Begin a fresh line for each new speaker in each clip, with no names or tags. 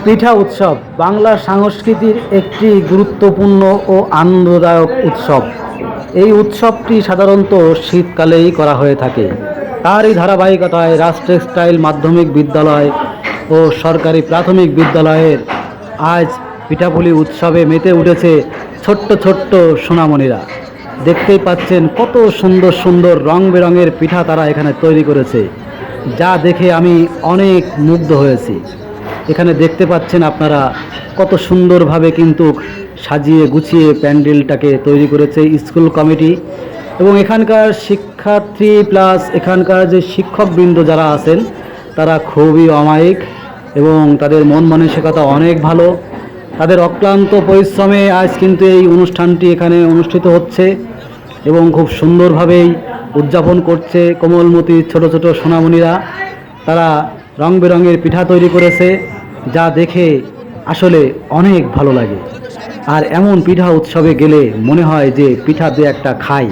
পিঠা উৎসব বাংলা সংস্কৃতির একটি গুরুত্বপূর্ণ ও আনন্দদায়ক উৎসব। এই উৎসবটি সাধারণত শীতকালেই করা হয়ে থাকে। তারই ধারাবাহিকতায় রাজ টেক্সটাইল মাধ্যমিক বিদ্যালয় ও সরকারি প্রাথমিক বিদ্যালয়ের আজ পিঠাপুলি উৎসবে মেতে উঠেছে ছোট্ট ছোট্ট সোনামণিরা। দেখতেই পাচ্ছেন কত সুন্দর সুন্দর রং বেরঙের পিঠা তারা এখানে তৈরি করেছে, যা দেখে আমি অনেক মুগ্ধ হয়েছি। এখানে দেখতে পাচ্ছেন আপনারা কত সুন্দরভাবে কিন্তু সাজিয়ে গুছিয়ে প্যান্ডেলটাকে তৈরি করেছে স্কুল কমিটি এবং এখানকার শিক্ষার্থী প্লাস এখানকার যে শিক্ষকবৃন্দ যারা আছেন তারা খুবই অমায়িক এবং তাদের মন মানসিকতা অনেক ভালো। তাদের অক্লান্ত পরিশ্রমে আজ কিন্তু এই অনুষ্ঠানটি এখানে অনুষ্ঠিত হচ্ছে এবং খুব সুন্দরভাবেই উদযাপন করছে কোমলমতি ছোট ছোট সোনামণিরা। তারা রং বেরঙের পিঠা তৈরি করেছে, যা দেখে আসলে অনেক ভালো লাগে। আর এমন পিঠা উৎসবে গেলে মনে হয় যে পিঠা দু একটা খাই,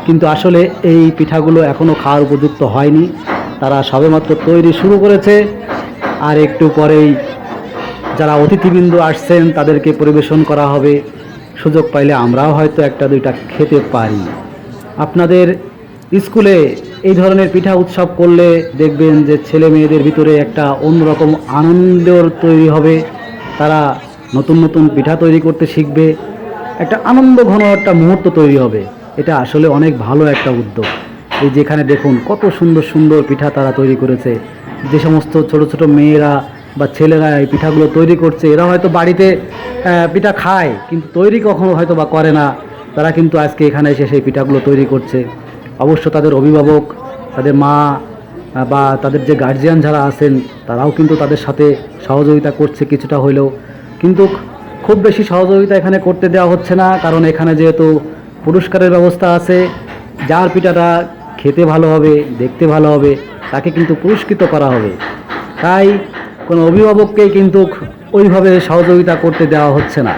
কিন্তু আসলে এই পিঠাগুলো এখনও খাওয়ার উপযুক্ত হয়নি। তারা সবেমাত্র তৈরি শুরু করেছে, আর একটু পরেই যারা অতিথিবৃন্দ আসছেন তাদেরকে পরিবেশন করা হবে। সুযোগ পাইলে আমরাও হয়তো একটা দুইটা খেতে পারি। আপনাদের স্কুলে এই ধরনের পিঠা উৎসব করলে দেখবেন যে ছেলে মেয়েদের ভিতরে একটা অন্যরকম আনন্দের তৈরি হবে। তারা নতুন নতুন পিঠা তৈরি করতে শিখবে, একটা আনন্দ ঘন একটা মুহূর্ত তৈরি হবে। এটা আসলে অনেক ভালো একটা উদ্যোগ। এই যেখানে দেখুন কত সুন্দর সুন্দর পিঠা তারা তৈরি করেছে। যে সমস্ত ছোট ছোট মেয়েরা বা ছেলেরা এই পিঠাগুলো তৈরি করছে, এরা হয়তো বাড়িতে পিঠা খায় কিন্তু তৈরি কখনো হয়তো বা করে না। তারা কিন্তু আজকে এখানে এসে সেই পিঠাগুলো তৈরি করছে। অবশ্য তাদের অভিভাবক, তাদের মা বা তাদের যে গার্জিয়ান যারা আছেন তারাও কিন্তু তাদের সাথে সহযোগিতা করছে কিছুটা হলেও, কিন্তু খুব বেশি সহযোগিতা এখানে করতে দেওয়া হচ্ছে না, কারণ এখানে যেহেতু পুরস্কারের ব্যবস্থা আছে। যার পিঠাটা খেতে ভালো হবে, দেখতে ভালো হবে, তাকে কিন্তু পুরস্কৃত করা হবে। তাই কোনো অভিভাবককেই কিন্তু ওইভাবে সহযোগিতা করতে দেওয়া হচ্ছে না।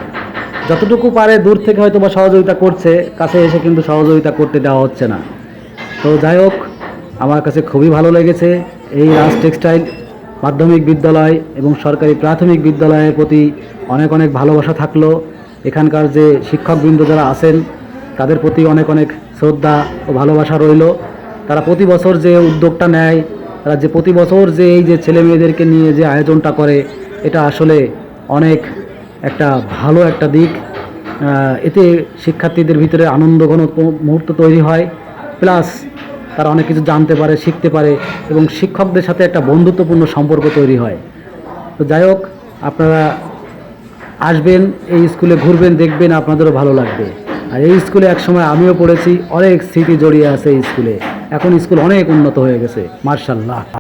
যতটুকু পারে দূর থেকে হয়তো বা সহযোগিতা করছে, কাছে এসে কিন্তু সহযোগিতা করতে দেওয়া হচ্ছে না। তো যাই হোক, আমার কাছে খুবই ভালো লেগেছে এই রাজ টেক্সটাইল মাধ্যমিক বিদ্যালয় এবং সরকারি প্রাথমিক বিদ্যালয়ের প্রতি অনেক অনেক ভালোবাসা থাকলো। এখানকার যে শিক্ষকবৃন্দ যারা আছেন তাদের প্রতি অনেক অনেক শ্রদ্ধা ও ভালোবাসা রইল। তারা প্রতি বছর যে উদ্যোগটা নেয়, তারা যে প্রতি বছর যে এই যে ছেলে মেয়েদেরকে নিয়ে যে আয়োজনটা করে, এটা আসলে অনেক একটা ভালো একটা দিক। এতে শিক্ষার্থীদের ভিতরে আনন্দঘন মুহূর্ত তৈরি হয়, প্লাস তারা অনেক কিছু জানতে পারে, শিখতে পারে এবং শিক্ষকদের সাথে একটা বন্ধুত্বপূর্ণ সম্পর্ক তৈরি হয়। তো যাই হোক, আপনারা আসবেন, এই স্কুলে ঘুরবেন, দেখবেন, আপনাদেরও ভালো লাগবে। আর এই স্কুলে একসময় আমিও পড়েছি, অনেক স্মৃতি জড়িয়ে আছে এই স্কুলে। এখন স্কুল অনেক উন্নত হয়ে গেছে, মাশাআল্লাহ।